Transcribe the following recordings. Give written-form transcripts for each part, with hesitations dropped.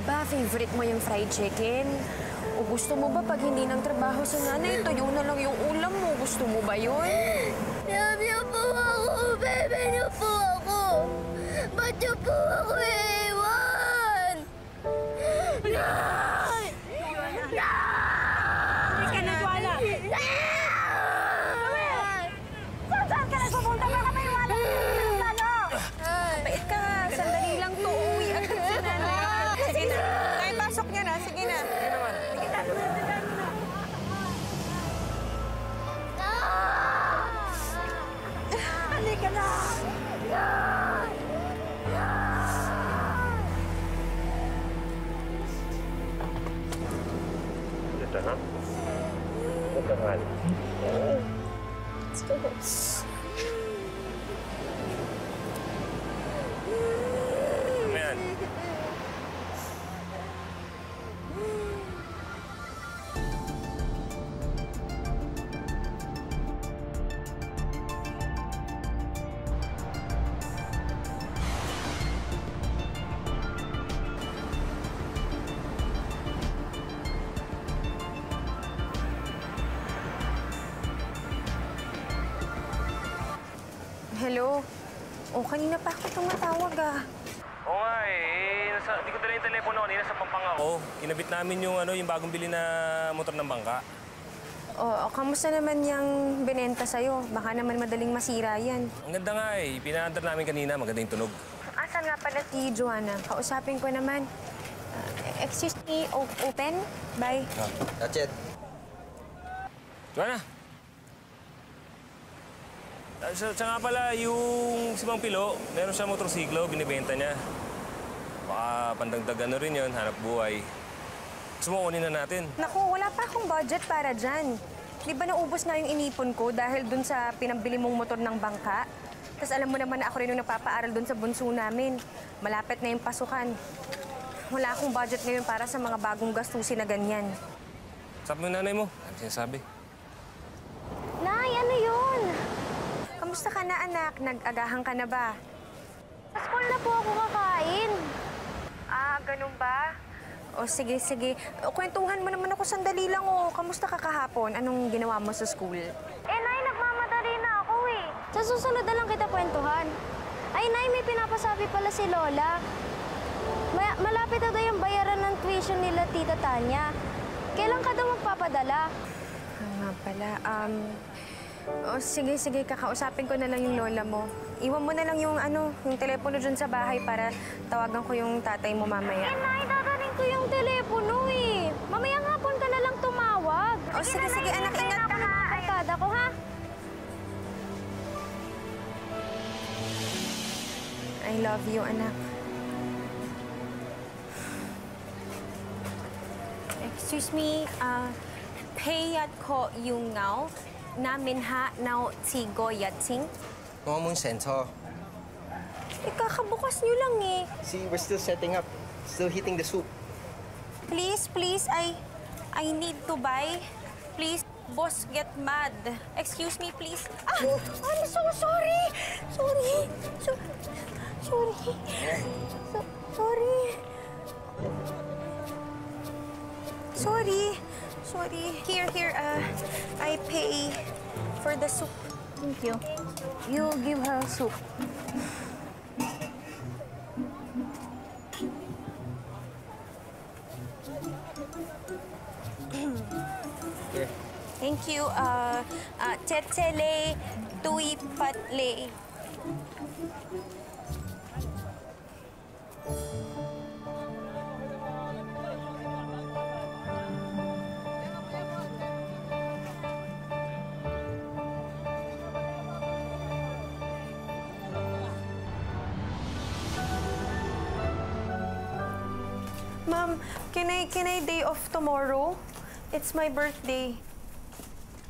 ba favorite mo yung fried chicken? O gusto mo ba pag hindi ng trabaho sa nanay, tuyo na lang yung ulam mo? Gusto mo ba yun? Love you po ako! Bebe niyo po ako! Ba't niyo po ako iiwan? Nay! Hindi ka nagwala! Saan ka nagpupunta? Baka may wala ng plano! Bait ka nga. Sandali lang to. Uwi agad sa nanay. Sige na. Nay, pasok niya na. Sige na. Sige naman. Halika na! Ito na. Ito na. Let's go. Ayan. Hello? O, kanina pa ako tumatawag Oo nga hindi ko dala yung telepono kanina sa pampanga ko. Kinabit namin yung bagong bili na motor ng bangka. O, kamusta naman yung binenta sa'yo? Baka naman madaling masira yan. Ang ganda nga pinaandar namin kanina, maganda yung tunog. Asan nga pala si Joanna? Kausapin ko naman. Excuse me, open? Bye. That's it. Joanna! Siya nga pala, yung si Mang Pilo, meron siya motorsiklo, binibenta niya. Baka pandagdagan rin yun, hanap buhay. Sumukunin na natin. Naku, wala pa akong budget para dyan. Di ba naubos na yung inipon ko dahil dun sa pinambili mong motor ng bangka? Tapos alam mo naman na ako rin yung nagpapaaral dun sa bunso namin. Malapit na yung pasukan. Wala akong budget ngayon para sa mga bagong gastusin na ganyan. Sabi mo yung nanay mo. Ano sinasabi? Nay, ano yun? Kamusta ka na, anak? Nag-agahan ka na ba? Sa school na po ako kakain. Ganun ba? O, sige. Kwentuhan mo naman ako sandali lang, Kamusta ka kahapon? Anong ginawa mo sa school? Nay, nagmamadali na ako eh. Sa susunod na lang kita kwentuhan. Ay, Nay, may pinapasabi pala si Lola. Malapit na daw yung bayaran ng tuition nila, Tita Tanya. Kailan ka daw magpapadala? Nga pala, sige, kakausapin ko na lang yung lola mo. Iwan mo na lang yung telepono dyan sa bahay para tawagan ko yung tatay mo mamaya. Nay, dadaling ko yung telepono eh. Mamayang hapon ka na lang tumawag. Sige, anak, ingat ka ha. Barkada ko, ha? I love you, anak. Excuse me, payat ko yung ngao. Namin ha, now tigo yatsing. Mga mong sensor. Kakabukas nyo lang eh. See, we're still setting up. Still heating the soup. Please, I need to buy. Please, boss get mad. Excuse me, please. I'm so sorry. Sorry. Here, I pay for the soup. Thank you. You give her soup. Here. Thank you. Tsetsele, tui patle. Ma'am, can I day off tomorrow? It's my birthday.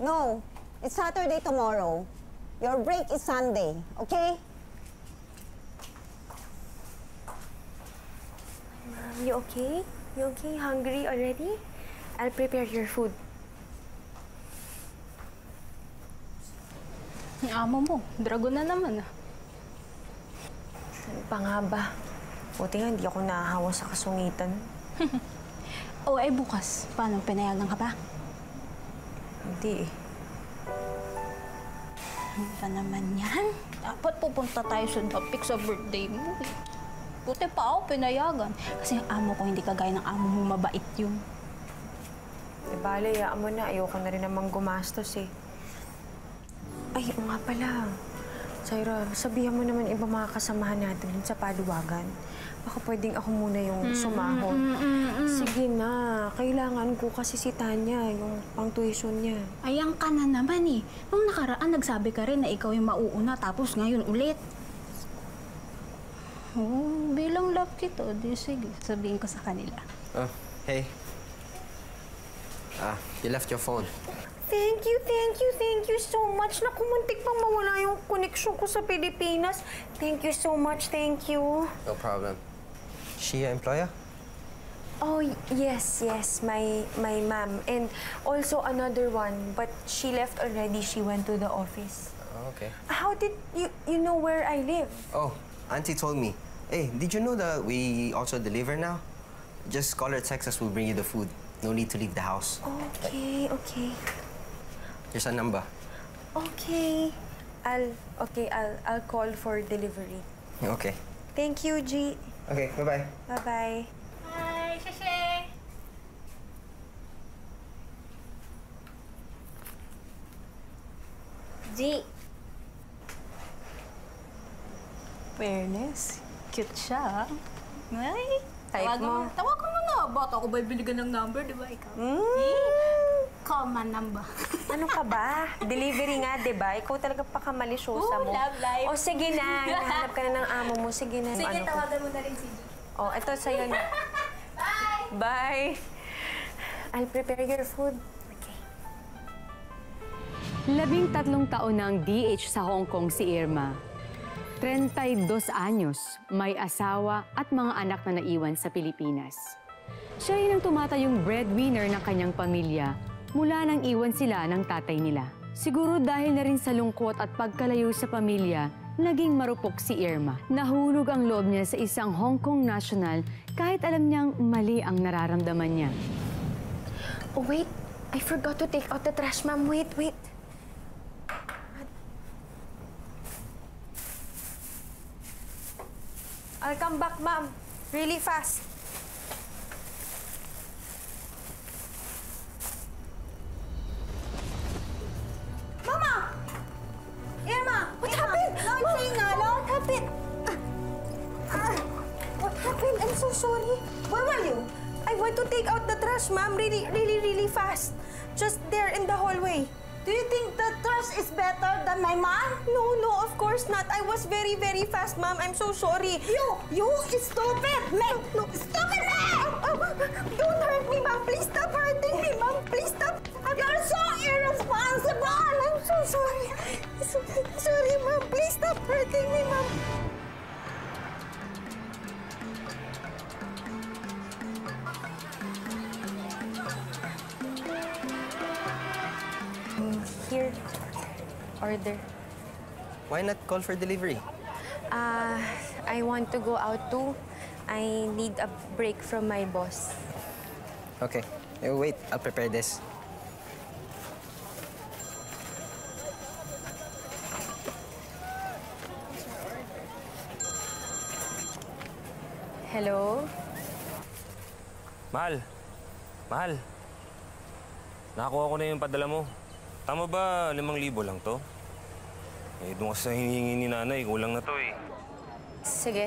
No, it's Saturday tomorrow. Your break is Sunday, okay? You okay? You okay? Hungry already? I'll prepare your food. Ang amo mo, dragon na naman. Ano pa nga ba? Buti nga hindi ako nahahawa sa kasungitan. O, bukas. Paano? Pinayagan ka pa? Hindi eh. Ano ba naman yan? Dapat pupunta tayo sa Dapik sa birthday mo. Buti pa ako pinayagan. Kasi ang amo ko hindi kagaya ng amo mo, mabait yun. Bale, hayaan mo na. Ayoko na rin namang gumastos eh. Ay, oo nga pala. Syra, sabihan mo naman iba mga kasamahan natin dun sa paluwagan. Baka pwedeng ako muna yung sumahod. Sige na. Kailangan ko kasi si Tanya, yung pang-tuition niya. Ayan ka na naman eh. Nung nakaraan, nagsabi ka rin na ikaw yung mauuna, tapos ngayon ulit. Oh, bilang love kita, di sige, sabihin ko sa kanila. Oh, hey. You left your phone. Thank you so much. Naku, muntik pang mawala yung connection ko sa Pilipinas. Thank you so much, thank you. No problem. She your employer? Oh, yes, my mom. And also another one, but she left already. She went to the office. Oh, okay. How did you know where I live? Oh, Auntie told me. Hey, did you know that we also deliver now? Just call or text us, we'll bring you the food. No need to leave the house. Okay. Here's a number. Okay. I'll call for delivery. Okay. Thank you, G. Okay, bye-bye. Bye-bye. Hi, Shashay! G, Fairness, cute siya. Ay, Type mo. Tawagan mo na. Bata ko ba'y biligan ng number, di ba ikaw? Common number. Ano ka ba? Delivery nga, di ba? Ikaw talaga pakamalisyosa mo. Love life. O, sige na. Hinahanap ka na ng amo mo. Sige na. Sige, Ano ko? tawagan mo na rin si G. Oh, ito sa'yo na. Bye! Bye. I'll prepare your food. Okay. 13 taon na ang DH sa Hong Kong si Irma. 32 anyos, may asawa at mga anak na naiwan sa Pilipinas. Siya rin ang tumatayong breadwinner ng kanyang pamilya mula nang iwan sila ng tatay nila. Siguro dahil na rin sa lungkot at pagkalayo sa pamilya, naging marupok si Irma. Nahulog ang loob niya sa isang Hong Kong national kahit alam niyang mali ang nararamdaman niya. Oh, wait. I forgot to take out the trash, ma'am. Wait. I'll come back, ma'am. Really fast. Mama! Irma! What happened? No, I'm saying Nalo. What happened? What happened? I'm so sorry. Where were you? I went to take out the trash, ma'am. Really fast. Just there in the hallway. Do you think the trash is better than my mom? No, of course not. I was very fast, ma'am. I'm so sorry. You stupid man! No. Stupid man! Don't hurt me, ma'am. Please stop hurting me, ma'am. Please stop. You're so irresponsible! I'm so sorry. Sorry, ma'am. Please stop hurting me, ma'am. Here. Order. Why not call for delivery? I want to go out too. I need a break from my boss. Okay. Wait, I'll prepare this. Hello? Mahal. Nakakuha ko na yung padala mo. Tama ba 5,000 lang to? Doon kasi sa hinihingi ni nanay, kulang na to eh. Sige.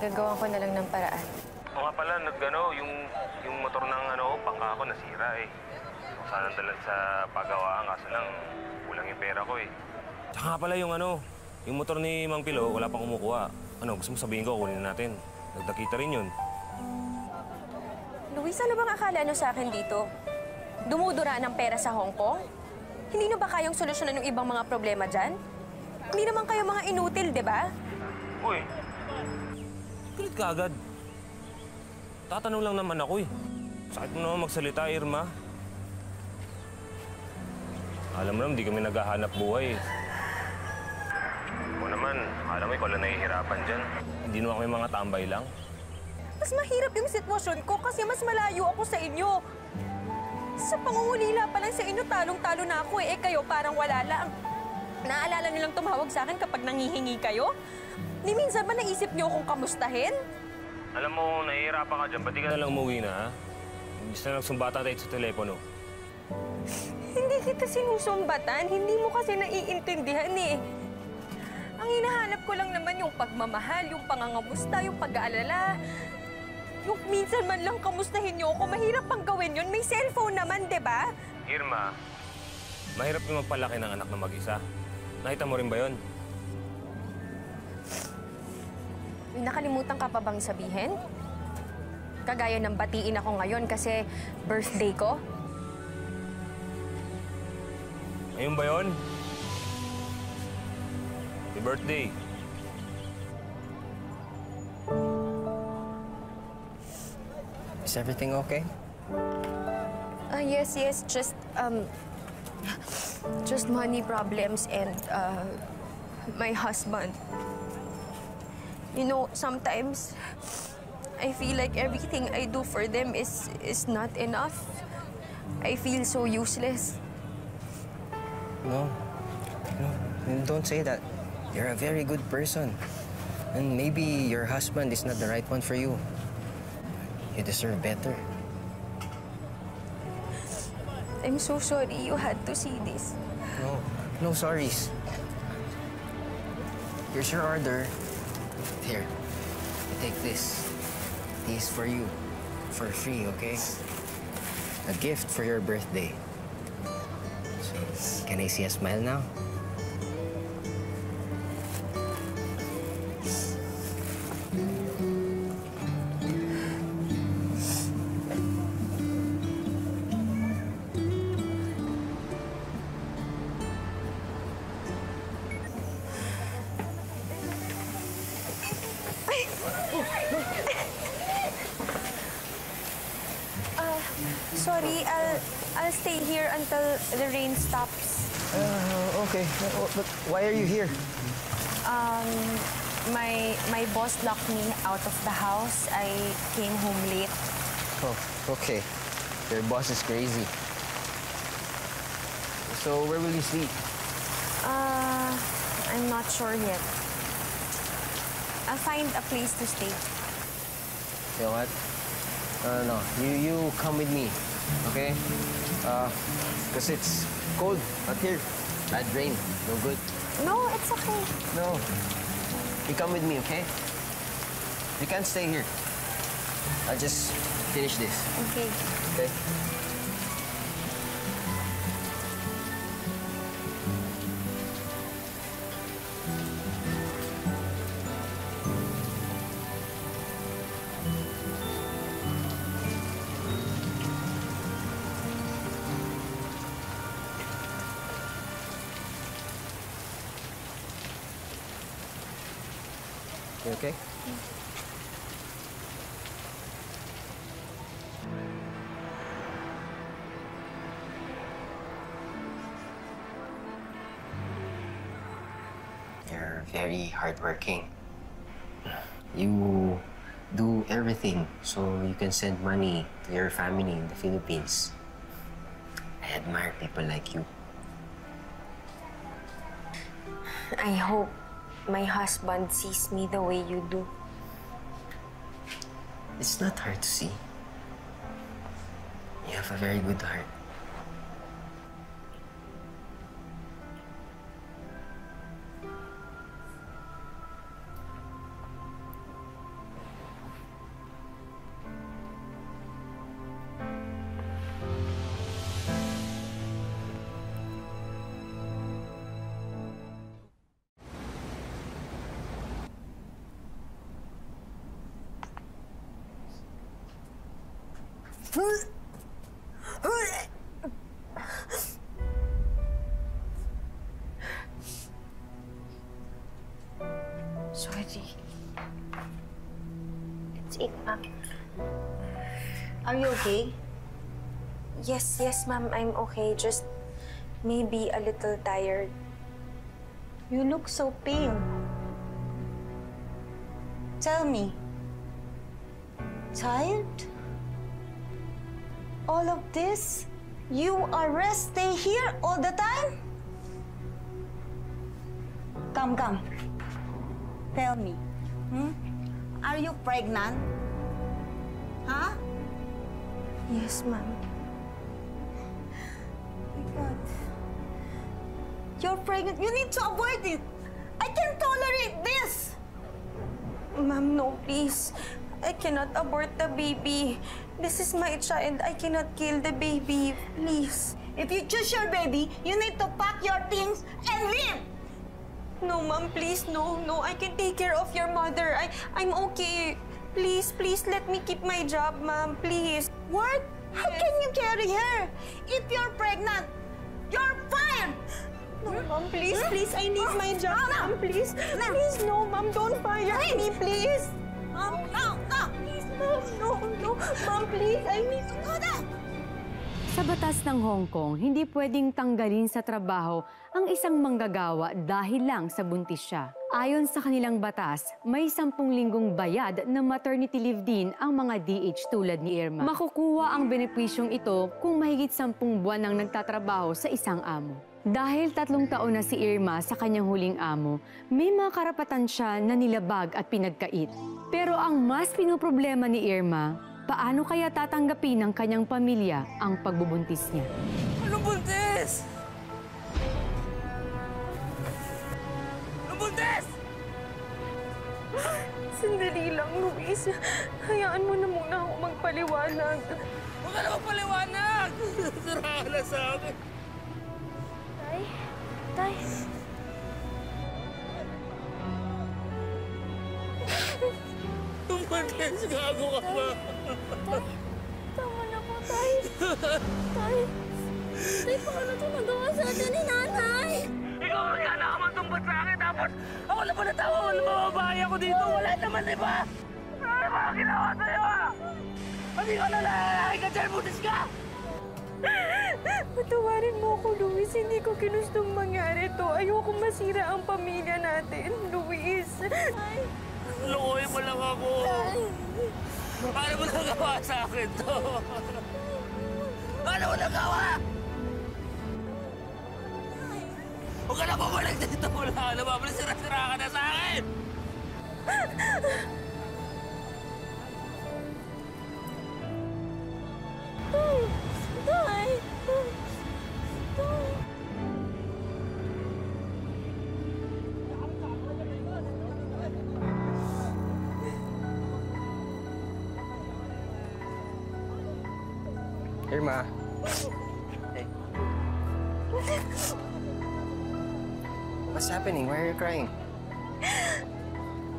Gagawa ko na lang ng paraan. O nga pala, yung motor ng pangka ko nasira eh. Sana dalan sa pagawaan, kaso lang kulang yung pera ko eh. Tsaka pala yung motor ni Mang Pilo, wala pang kumukuha. Gusto mo sabihin ko, kunin natin. Nagdakita rin yun. Luis, ano bang akala nyo sa akin dito? Dumudura ng pera sa Hong Kong? Hindi nyo ba kayang solusyonan yung ibang mga problema dyan? Hindi naman kayo mga inutil, di ba? Uy! Galit ka agad. Tatanong lang naman ako eh. Sakit mo naman magsalita, Irma. Alam mo naman, di kami naghahanap buhay eh. O naman, alam mo, ikaw lang nahihirapan dyan. Hindi naman kami mga tambay lang. Mas mahirap yung sitwasyon ko kasi mas malayo ako sa inyo. Sa pangungulila pa lang sa inyo, talong-talo na ako eh. Kayo parang wala lang. Naalala niyo lang tumawag sa akin kapag nangihingi kayo? Ni minsan ba naisip niyo akong kamustahin? Alam mo, nahihirapan ka dyan. Ba't di ka na lang umuwi na, ha? Gusto na nagsumbatan tayo sa telepono. Hindi kita sinusumbatan. Hindi mo kasi naiintindihan eh. Ang hinahanap ko lang naman yung pagmamahal, yung pangangamusta, yung pag-aalala. Yung minsan man lang kamustahin niyo ako, mahirap pang gawin yun. May cellphone naman, di ba? Irma, mahirap yung magpalaki ng anak na mag-isa. Nakita mo rin ba yun? May nakalimutan ka pa bang sabihin? Kagaya ng batiin ako ngayon kasi birthday ko? Ayun ba yun? Happy birthday. Is everything okay? Yes, just money problems and my husband. You know, sometimes I feel like everything I do for them is not enough. I feel so useless. No. No, don't say that. You're a very good person. And maybe your husband is not the right one for you. You deserve better. I'm so sorry you had to see this. No sorries. Here's your order. Here, take this. This is for you. For free, okay? A gift for your birthday. So, can I see a smile now? Sorry, I'll stay here until the rain stops. Okay. But why are you here? My boss locked me out of the house. I came home late. Oh, okay. Your boss is crazy. So, where will you sleep? I'm not sure yet. I'll find a place to stay. You know what? No. You come with me, okay? Because it's cold out here. Bad rain. No good. No, it's okay. No. You come with me, okay? You can't stay here. I'll just finish this. Okay. Okay? You okay? You're very hardworking. You do everything so you can send money to your family in the Philippines. I admire people like you. I hope my husband sees me the way you do. It's not hard to see. You have a very good heart. Sorry. It's it, ma'am. Are you okay? Yes, ma'am. I'm okay. Just maybe a little tired. You look so pale. Tell me, Child? All of this? You are stay here all the time? Come. Tell me. Are you pregnant? Huh? Yes, ma'am. My God. You're pregnant. You need to avoid it. I can't tolerate this. Ma'am, no, please. I cannot abort the baby. This is my child. I cannot kill the baby. Please. If you choose your baby, you need to pack your things and leave. No, ma'am, please, no. I can take care of your mother. I'm okay. Please, let me keep my job, ma'am. Please. What? How can you carry her? If you're pregnant, you're fired. No, ma'am, please. I need my job, ma'am. Please, no, ma'am, don't fire me, please. No. Please, ma'am, no. Ma'am, please, I need to go down. Sa batas ng Hong Kong, hindi pwedeng tanggalin sa trabaho ang isang manggagawa dahil lang sa buntis siya. Ayon sa kanilang batas, may 10 linggong bayad na maternity leave din ang mga DH tulad ni Irma. Makukuha ang benepisyong ito kung mahigit 10 buwan nang nagtatrabaho sa isang amo. Dahil 3 taon na si Irma sa kanyang huling amo, may mga karapatan siya na nilabag at pinagkait. Pero ang mas pinoproblema ni Irma, paano kaya tatanggapin ng kanyang pamilya ang pagbubuntis niya? Anong buntis? Anong buntis? Sandali lang, Luis. Hayaan mo na muna ako magpaliwanag. Huwag ka na magpaliwanag! Sira ka na sa akin. Tay. Buntis, gago ka ba? Tama na po, Tay. Tay, paano ito nagawa sa atin ni Nanay? Ikaw ang nagkakamantumbat sa akin, tapos ako na pa natawa ko na mababahay ako dito. Wala naman, di ba? Ano ba ang ginawa sa'yo, ah? Hindi ko na lalaki ka dyan, buntis ka! Patawarin mo ako, Luis. Hindi ko kinustong mangyari to. Ayoko masira ang pamilya natin, Luis. Lukoy mo lang ako. Paano mo nagawa sa akin to? Paano mo nagawa? Huwag ka na bumalik dito. Wala ka na babalik. Sira-sira ka na sa akin. Tay! Irma. Hey. What's happening? Why are you crying?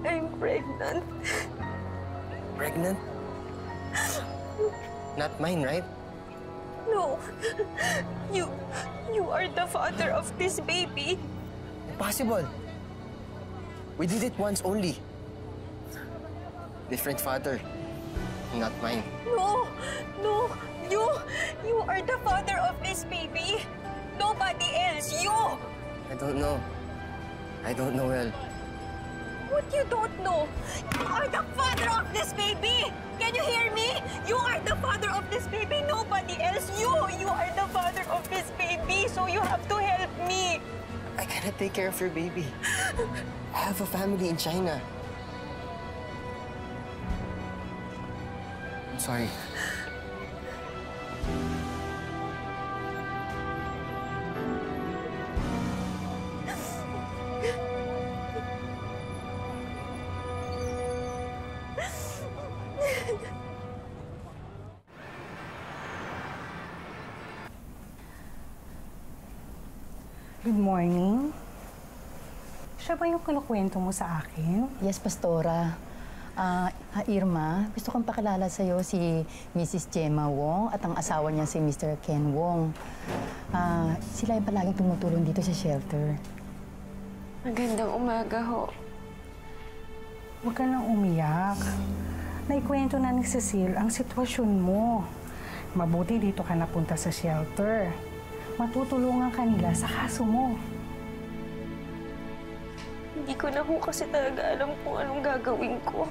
I'm pregnant. Pregnant? Not mine, right? No. You are the father of this baby. Impossible. We did it once only. Different father. Not mine. No. You are the father of this baby. Nobody else. You. I don't know. I don't know well. What you don't know? You are the father of this baby. Can you hear me? You are the father of this baby. Nobody else. You are the father of this baby. So you have to help me. I cannot take care of your baby. I have a family in China. I'm sorry. Good morning. Siya ba yung kinukwento mo sa akin? Yes, Pastora. Irma, gusto kong pakilala sa'yo si Mrs. Gemma Wong at ang asawa niya si Mr. Ken Wong. Sila yung palaging tumutulong dito sa shelter. Magandang umaga ho. Huwag ka nang umiyak. Naikwento na ni Cecile ang sitwasyon mo. Mabuti dito ka napunta sa shelter. Matutulungan ka nila sa kaso mo. Hindi ko na ho kasi talaga alam kung anong gagawin ko.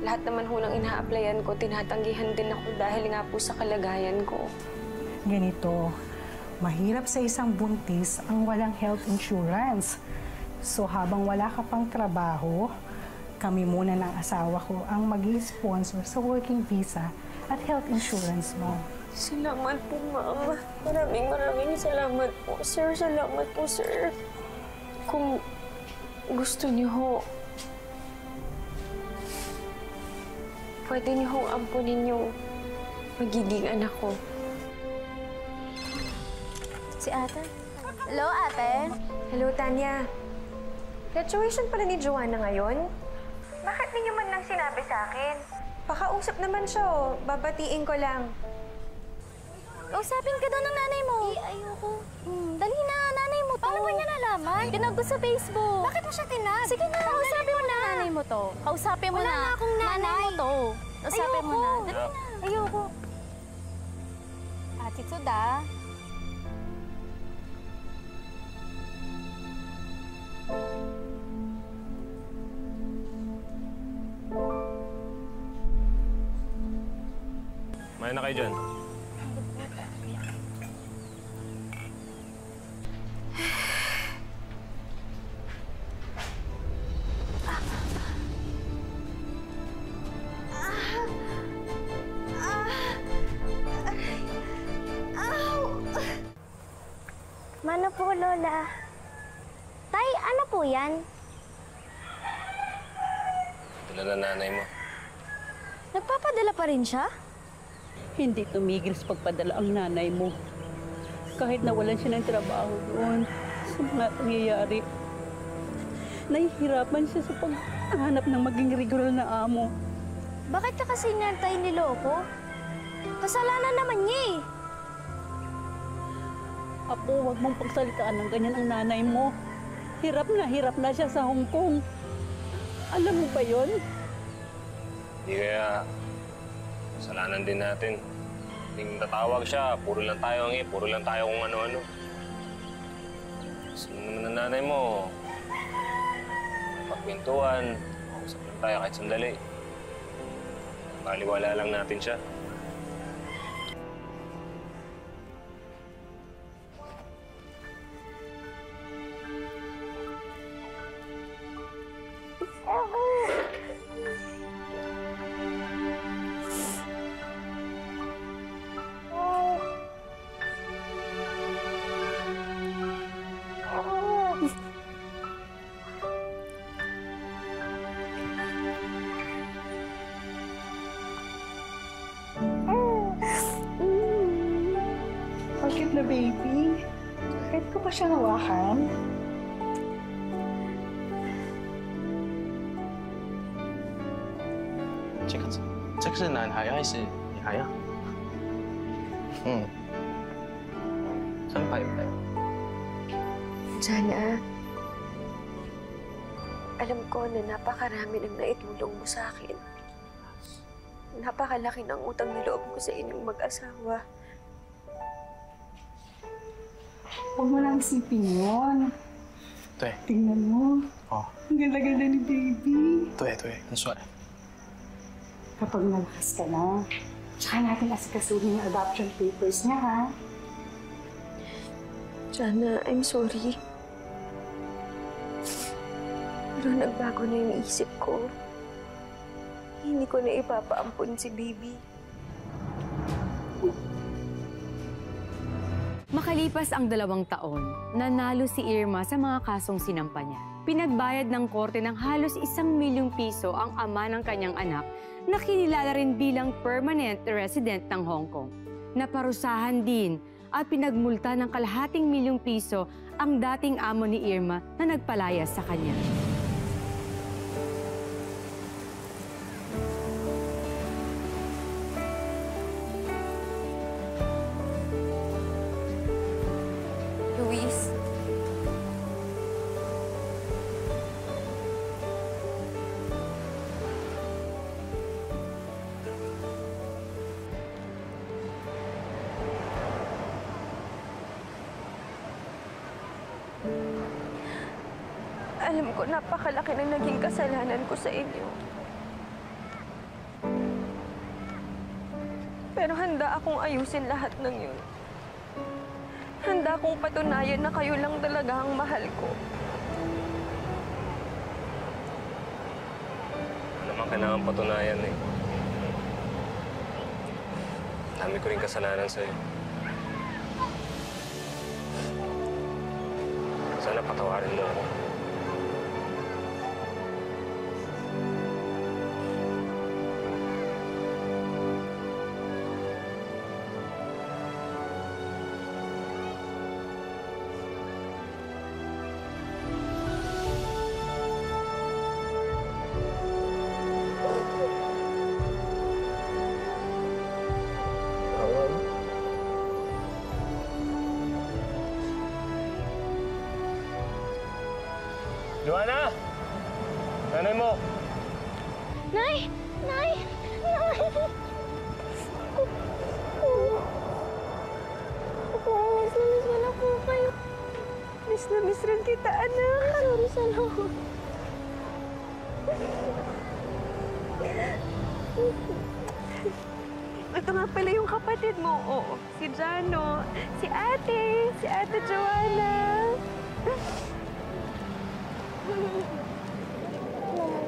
Lahat naman ho ng ina-applyan ko, tinatanggihan din ako dahil nga po sa kalagayan ko. Ganito, mahirap sa isang buntis ang walang health insurance. So habang wala ka pang trabaho, kami muna ng asawa ko ang mag-sponsor sa working visa at health insurance mo. Salamat po, Ma'am. Maraming salamat po, sir. Salamat po, sir. Kung gusto niyo ho, pwede niyo hong ampunin yung magiging anak ko. Si ate. Hello, ate. Hello, Tanya. Graduation pala ni Joanna ngayon? Bakit niyo man lang sinabi sa akin? Pakausap naman siya, oh. Babatiin ko lang. Kausapin ka daw ng nanay mo. Ayoko. Dali na, nanay mo to. Paano ba niya nalaman? Tinag ko sa Facebook. Bakit mo siya tinag? Sige na, kausapin mo na. Nanay mo to. Kausapin mo na. Wala na akong nanay. Nanay mo to. Kausapin mo na. Dali na. Ayoko. Attitude, ah. Kumain na kayo dyan. Mano po, Lola? Tay, ano po yan? Dala na nanay mo. Nagpapadala pa rin siya? Hindi tumigil sa pagpadala ang nanay mo. Kahit nawalan siya ng trabaho doon sa mga pangyayari. Nahihirapan siya sa paghanap ng maging regular na amo. Bakit ka kasi niya tayo niloko? Kasalanan naman niya eh. Apo, huwag mong pagsalitaan ng ganyan ang nanay mo. Hirap na siya sa Hong Kong. Alam mo ba yon? Hindi kaya kasalanan din natin. Ting tatawag siya, puro lang tayo puro lang tayo kung ano-ano. Gusto naman ng nanay mo, pagkwentuhan, usap lang tayo kahit sandali. Baliwala lang natin siya. Bakit na, baby? Kahit ko pa siya hawakan?这个是男孩还是女孩啊？真白白。 Jana, alam ko na napakarami ng naitulong mo sa akin. Napakalaki ng utang na loob ko sa inyong mag-asawa. Huwag mo lang isipin yun. 对， Tingnan mo. 哦， Ang ganda-ganda ni baby. 对对，很帅。 Kapag malakas ka na, tsaka natin asikasuhin yung adoption papers niya, ha? Jana, I'm sorry. Pero nagbago na yung isip ko. Hindi ko na ipapaampun si baby. Makalipas ang 2 taon, nanalo si Irma sa mga kasong sinampa niya. Pinagbayad ng korte ng halos 1 milyong piso ang ama ng kanyang anak na kinilala rin bilang permanent resident ng Hong Kong. Naparusahan din at pinagmulta ng kalahating milyong piso ang dating amo ni Irma na nagpalayas sa kanya. Luis, alam ko napakalaki ng naging kasalanan ko sa inyo. Pero handa akong ayusin lahat ng yun. Handa akong patunayan na kayo lang talaga ang mahal ko. Ano naman kailangan patunayan eh. Dami ko rin kasalanan sa'yo. Sana patawarin mo ako. Joanna! Nanay mo! Nay! Nay! Nay! Miss mo na po kayo. Miss na miss rin kita, anak. Sorry sa lahat. Ito nga pala yung kapatid mo. Oo, si Jano, si Ate Joanna.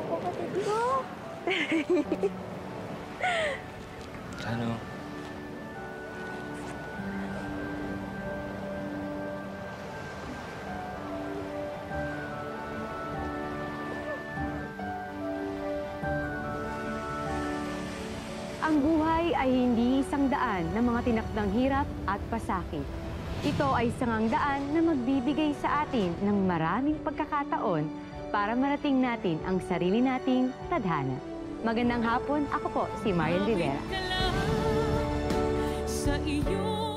Kapatid ko. Ano? Ang buhay ay hindi isang daan ng mga tinakdang hirap at pasakit. Ito ay isang daan na magbibigay sa atin ng maraming pagkakataon para marating natin ang sarili nating tadhana. Magandang hapon, ako po si Marian Rivera. Sa iyo